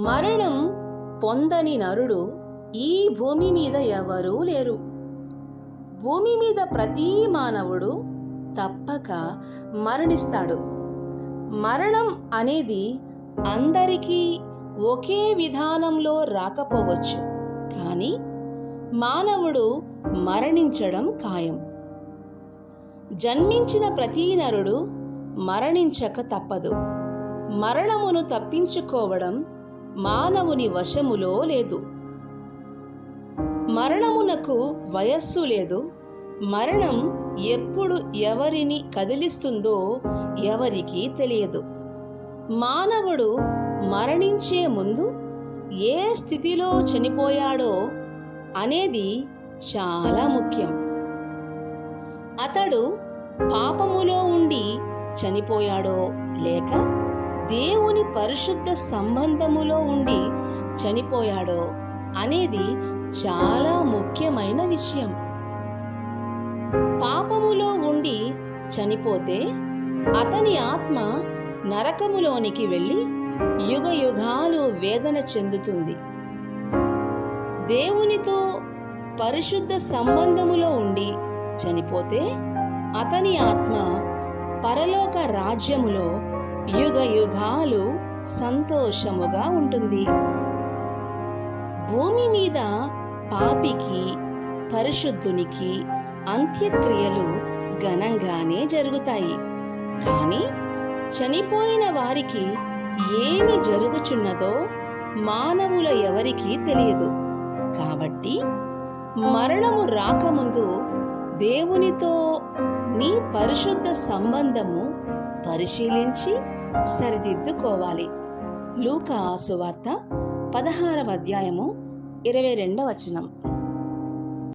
మరణం పొందని నరుడు ఈ భూమి మీద ఎవరూ లేరు. భూమి మీద ప్రతి మానవుడు తప్పక మరణిస్తాడు. మరణం అనేది అందరికీ ఒకే విధానంలో రాకపోవచ్చు, కానీ మానవుడు మరణించడం ఖాయం. జన్మించిన ప్రతి నరుడు మరణించక తప్పదు. మరణమును తప్పించుకోవడం మానవుని వశములో లేదు. మరణమునకు వయస్సు లేదు. మరణం ఎప్పుడు ఎవరిని కదిలిస్తుందో ఎవరికీ తెలియదు. మానవుడు మరణించే ముందు ఏ స్థితిలో చనిపోయాడో అనేది చాలా ముఖ్యం. అతడు పాపములో ఉండి చనిపోయాడో లేక దేవుని పరిశుద్ధ సంబంధములో ఉండి చనిపోయాడో అనేది చాలా ముఖ్యమైన విషయం. పాపములో ఉండి చనిపోతే అతని ఆత్మ నరకములోనికి వెళ్ళి యుగయుగాలు వేదన చెందుతుంది. దేవునితో పరిశుద్ధ సంబంధములో ఉండి చనిపోతే అతని ఆత్మ పరలోక రాజ్యములో యుగయుగాలు సంతోషముగా ఉంటుంది. భూమి మీద పాపికి పరిశుద్ధునికి అంత్యక్రియలు ఘనంగానే జరుగుతాయి. కానీ చనిపోయిన వారికి ఏమి జరుగుచున్నదో మానవుల ఎవరికీ తెలియదు. కాబట్టి మరణము రాకముందు దేవునితో నీ పరిశుద్ధ సంబంధము పరిశీలించి సరిదిద్దుకోవాలి. లూకా సువార్త 16వ అధ్యాయము 22వ వచనం.